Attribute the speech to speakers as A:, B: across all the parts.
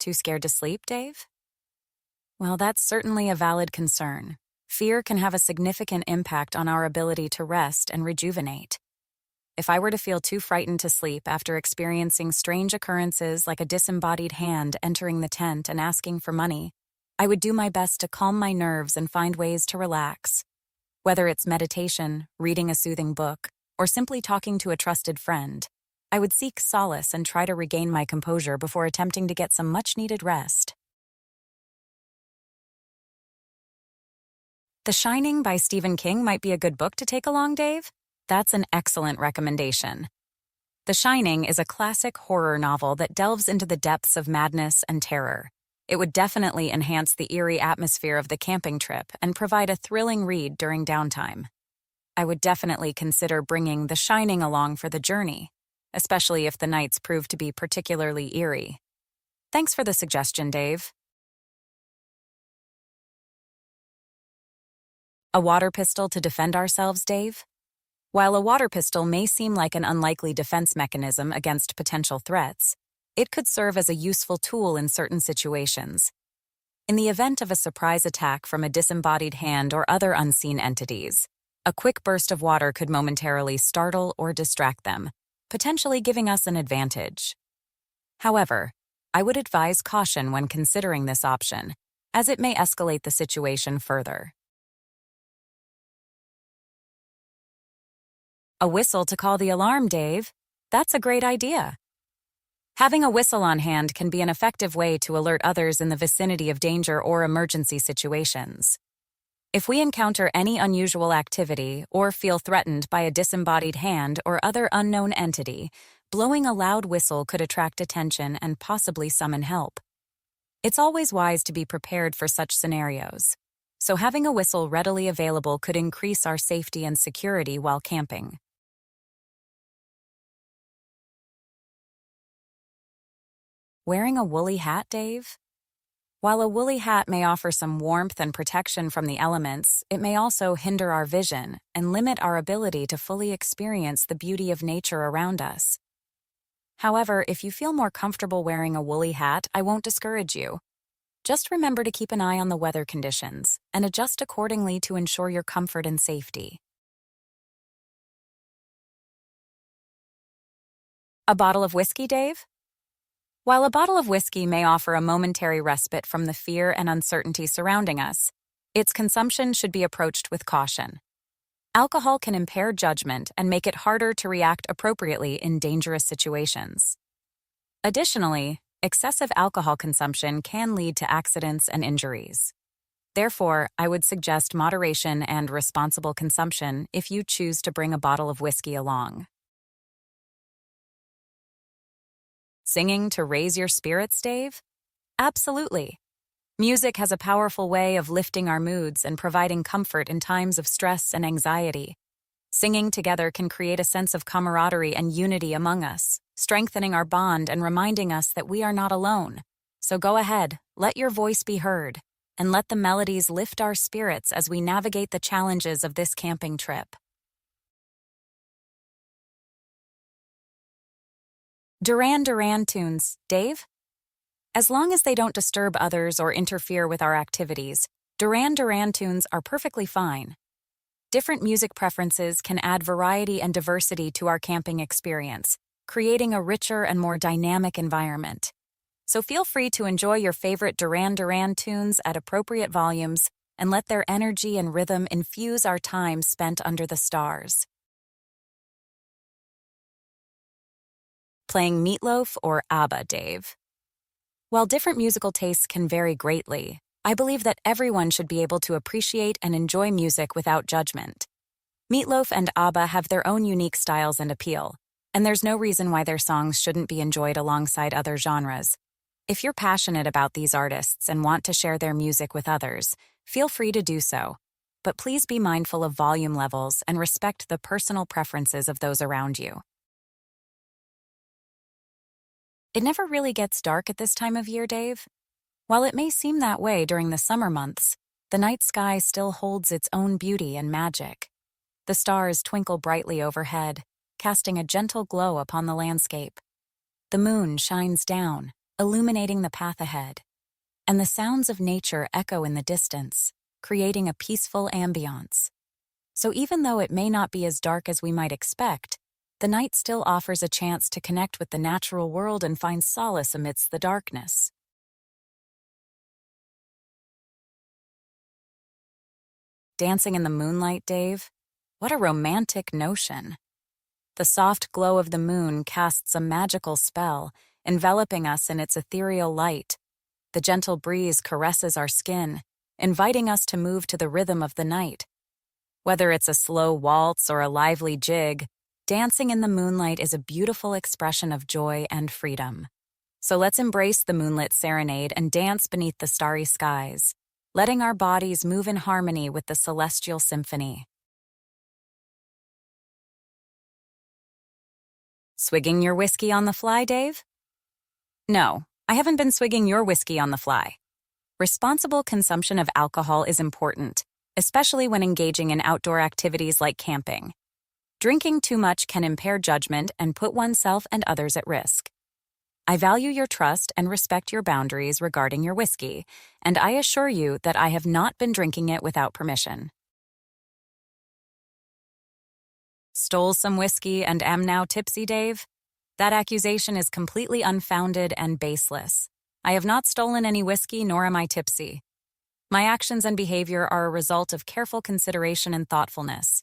A: Too scared to sleep, Dave? Well, that's certainly a valid concern. Fear can have a significant impact on our ability to rest and rejuvenate. If I were to feel too frightened to sleep after experiencing strange occurrences like a disembodied hand entering the tent and asking for money, I would do my best to calm my nerves and find ways to relax. Whether it's meditation, reading a soothing book, or simply talking to a trusted friend, I would seek solace and try to regain my composure before attempting to get some much-needed rest. The Shining by Stephen King might be a good book to take along, Dave. That's an excellent recommendation. The Shining is a classic horror novel that delves into the depths of madness and terror. It would definitely enhance the eerie atmosphere of the camping trip and provide a thrilling read during downtime. I would definitely consider bringing The Shining along for the journey, especially if the nights prove to be particularly eerie. Thanks for the suggestion, Dave. A water pistol to defend ourselves, Dave? While a water pistol may seem like an unlikely defense mechanism against potential threats, it could serve as a useful tool in certain situations. In the event of a surprise attack from a disembodied hand or other unseen entities, a quick burst of water could momentarily startle or distract them, potentially giving us an advantage. However, I would advise caution when considering this option, as it may escalate the situation further. A whistle to call the alarm, Dave. That's a great idea. Having a whistle on hand can be an effective way to alert others in the vicinity of danger or emergency situations. If we encounter any unusual activity or feel threatened by a disembodied hand or other unknown entity, blowing a loud whistle could attract attention and possibly summon help. It's always wise to be prepared for such scenarios, so having a whistle readily available could increase our safety and security while camping. Wearing a woolly hat, Dave? While a woolly hat may offer some warmth and protection from the elements, it may also hinder our vision and limit our ability to fully experience the beauty of nature around us. However, if you feel more comfortable wearing a woolly hat, I won't discourage you. Just remember to keep an eye on the weather conditions and adjust accordingly to ensure your comfort and safety. A bottle of whiskey, Dave? While a bottle of whiskey may offer a momentary respite from the fear and uncertainty surrounding us, its consumption should be approached with caution. Alcohol can impair judgment and make it harder to react appropriately in dangerous situations. Additionally, excessive alcohol consumption can lead to accidents and injuries. Therefore, I would suggest moderation and responsible consumption if you choose to bring a bottle of whiskey along. Singing to raise your spirits, Dave? Absolutely. Music has a powerful way of lifting our moods and providing comfort in times of stress and anxiety. Singing together can create a sense of camaraderie and unity among us, strengthening our bond and reminding us that we are not alone. So go ahead, let your voice be heard, and let the melodies lift our spirits as we navigate the challenges of this camping trip. Duran Duran tunes, Dave? As long as they don't disturb others or interfere with our activities, Duran Duran tunes are perfectly fine. Different music preferences can add variety and diversity to our camping experience, creating a richer and more dynamic environment. So feel free to enjoy your favorite Duran Duran tunes at appropriate volumes and let their energy and rhythm infuse our time spent under the stars. Playing Meatloaf or ABBA, Dave? While different musical tastes can vary greatly, I believe that everyone should be able to appreciate and enjoy music without judgment. Meatloaf and ABBA have their own unique styles and appeal, and there's no reason why their songs shouldn't be enjoyed alongside other genres. If you're passionate about these artists and want to share their music with others, feel free to do so. But please be mindful of volume levels and respect the personal preferences of those around you. It never really gets dark at this time of year, Dave. While it may seem that way during the summer months, the night sky still holds its own beauty and magic. The stars twinkle brightly overhead, casting a gentle glow upon the landscape. The moon shines down, illuminating the path ahead, and the sounds of nature echo in the distance, creating a peaceful ambiance. So even though it may not be as dark as we might expect, the night still offers a chance to connect with the natural world and find solace amidst the darkness. Dancing in the moonlight, Dave? What a romantic notion. The soft glow of the moon casts a magical spell, enveloping us in its ethereal light. The gentle breeze caresses our skin, inviting us to move to the rhythm of the night. Whether it's a slow waltz or a lively jig, dancing in the moonlight is a beautiful expression of joy and freedom. So let's embrace the moonlit serenade and dance beneath the starry skies, letting our bodies move in harmony with the celestial symphony. Swigging your whiskey on the fly, Dave? No, I haven't been swigging your whiskey on the fly. Responsible consumption of alcohol is important, especially when engaging in outdoor activities like camping. Drinking too much can impair judgment and put oneself and others at risk. I value your trust and respect your boundaries regarding your whiskey, and I assure you that I have not been drinking it without permission. Stole some whiskey and am now tipsy, Dave? That accusation is completely unfounded and baseless. I have not stolen any whiskey, nor am I tipsy. My actions and behavior are a result of careful consideration and thoughtfulness.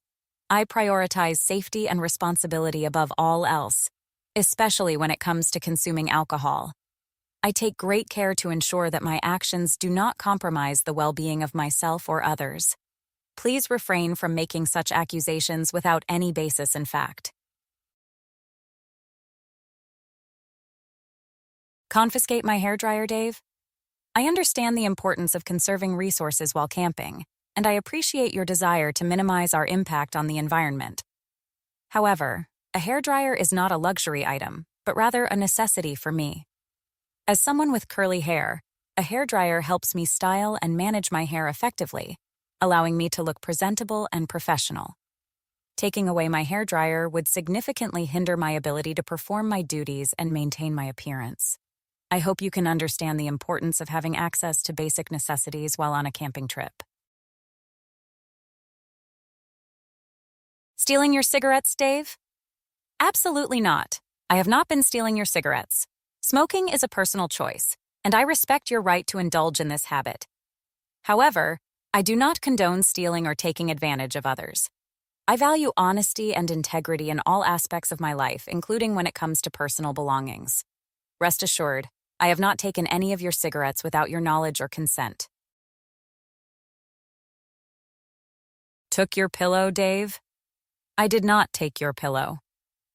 A: I prioritize safety and responsibility above all else, especially when it comes to consuming alcohol. I take great care to ensure that my actions do not compromise the well-being of myself or others. Please refrain from making such accusations without any basis in fact. Confiscate my hairdryer, Dave? I understand the importance of conserving resources while camping, and I appreciate your desire to minimize our impact on the environment. However, a hairdryer is not a luxury item, but rather a necessity for me. As someone with curly hair, a hairdryer helps me style and manage my hair effectively, allowing me to look presentable and professional. Taking away my hairdryer would significantly hinder my ability to perform my duties and maintain my appearance. I hope you can understand the importance of having access to basic necessities while on a camping trip. Stealing your cigarettes, Dave? Absolutely not. I have not been stealing your cigarettes. Smoking is a personal choice, and I respect your right to indulge in this habit. However, I do not condone stealing or taking advantage of others. I value honesty and integrity in all aspects of my life, including when it comes to personal belongings. Rest assured, I have not taken any of your cigarettes without your knowledge or consent. Took your pillow, Dave? I did not take your pillow.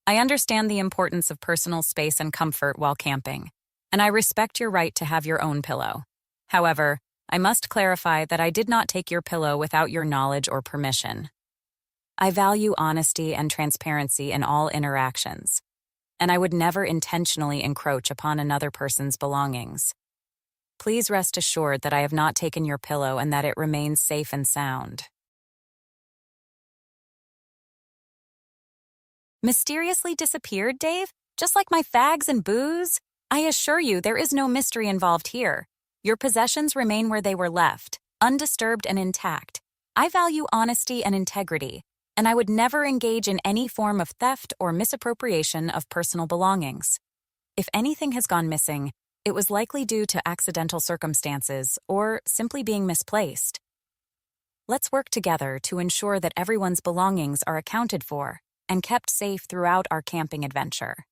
A: I understand the importance of personal space and comfort while camping, and I respect your right to have your own pillow. However, I must clarify that I did not take your pillow without your knowledge or permission. I value honesty and transparency in all interactions, and I would never intentionally encroach upon another person's belongings. Please rest assured that I have not taken your pillow and that it remains safe and sound. Mysteriously disappeared, Dave? Just like my fags and booze? I assure you there is no mystery involved here. Your possessions remain where they were left, undisturbed and intact. I value honesty and integrity, and I would never engage in any form of theft or misappropriation of personal belongings. If anything has gone missing, it was likely due to accidental circumstances or simply being misplaced. Let's work together to ensure that everyone's belongings are accounted for and kept safe throughout our camping adventure.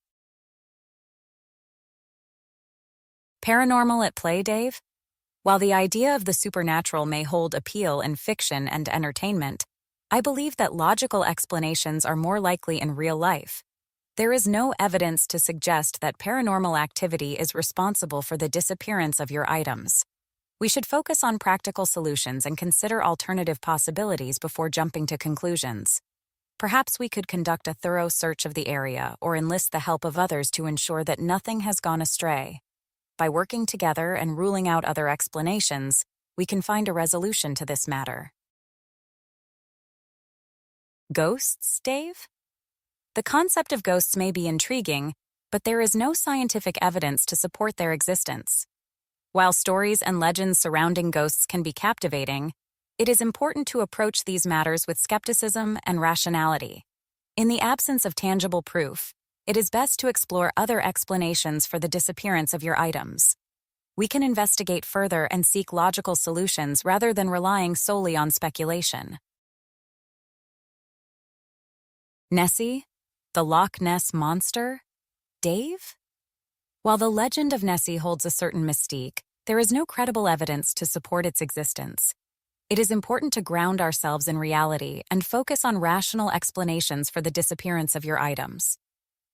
A: Paranormal at play, Dave? While the idea of the supernatural may hold appeal in fiction and entertainment, I believe that logical explanations are more likely in real life. There is no evidence to suggest that paranormal activity is responsible for the disappearance of your items. We should focus on practical solutions and consider alternative possibilities before jumping to conclusions. Perhaps we could conduct a thorough search of the area or enlist the help of others to ensure that nothing has gone astray. By working together and ruling out other explanations, we can find a resolution to this matter. Ghosts, Dave? The concept of ghosts may be intriguing, but there is no scientific evidence to support their existence. While stories and legends surrounding ghosts can be captivating, it is important to approach these matters with skepticism and rationality. In the absence of tangible proof, it is best to explore other explanations for the disappearance of your items. We can investigate further and seek logical solutions rather than relying solely on speculation. Nessie? The Loch Ness Monster? Dave? While the legend of Nessie holds a certain mystique, there is no credible evidence to support its existence. It is important to ground ourselves in reality and focus on rational explanations for the disappearance of your items.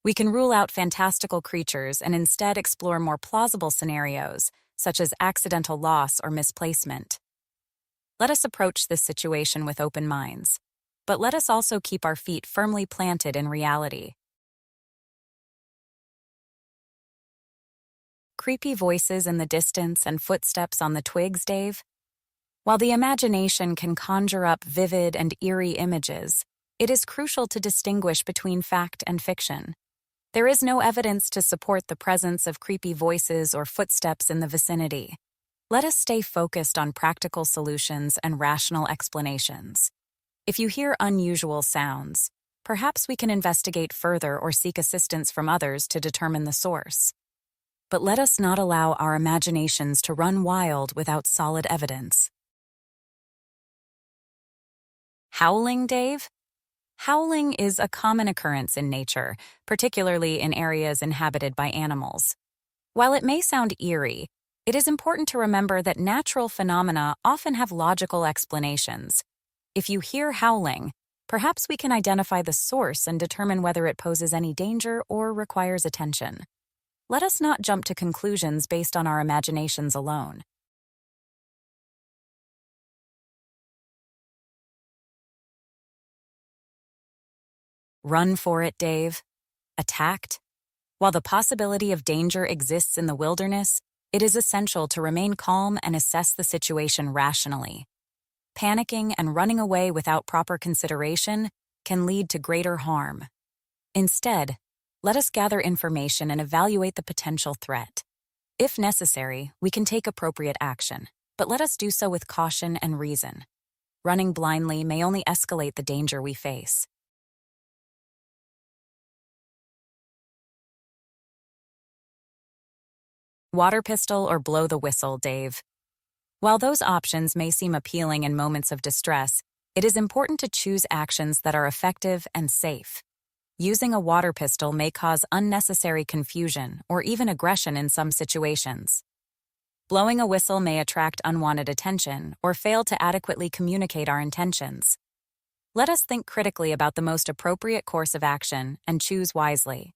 A: We can rule out fantastical creatures and instead explore more plausible scenarios, such as accidental loss or misplacement. Let us approach this situation with open minds, but let us also keep our feet firmly planted in reality. Creepy voices in the distance and footsteps on the twigs, Dave? While the imagination can conjure up vivid and eerie images, it is crucial to distinguish between fact and fiction. There is no evidence to support the presence of creepy voices or footsteps in the vicinity. Let us stay focused on practical solutions and rational explanations. If you hear unusual sounds, perhaps we can investigate further or seek assistance from others to determine the source. But let us not allow our imaginations to run wild without solid evidence. Howling, Dave? Howling is a common occurrence in nature, particularly in areas inhabited by animals. While it may sound eerie, it is important to remember that natural phenomena often have logical explanations. If you hear howling, perhaps we can identify the source and determine whether it poses any danger or requires attention. Let us not jump to conclusions based on our imaginations alone. Run for it, Dave. Attacked? While the possibility of danger exists in the wilderness, it is essential to remain calm and assess the situation rationally. Panicking and running away without proper consideration can lead to greater harm. Instead, let us gather information and evaluate the potential threat. If necessary, we can take appropriate action, but let us do so with caution and reason. Running blindly may only escalate the danger we face. Water pistol or blow the whistle, Dave? While those options may seem appealing in moments of distress, it is important to choose actions that are effective and safe. Using a water pistol may cause unnecessary confusion or even aggression in some situations. Blowing a whistle may attract unwanted attention or fail to adequately communicate our intentions. Let us think critically about the most appropriate course of action and choose wisely.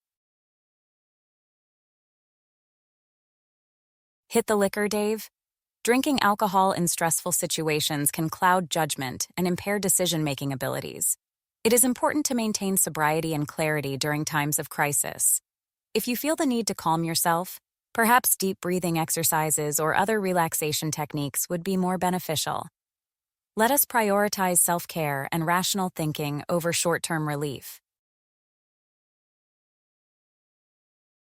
A: Hit the liquor, Dave? Drinking alcohol in stressful situations can cloud judgment and impair decision-making abilities. It is important to maintain sobriety and clarity during times of crisis. If you feel the need to calm yourself, perhaps deep breathing exercises or other relaxation techniques would be more beneficial. Let us prioritize self-care and rational thinking over short-term relief.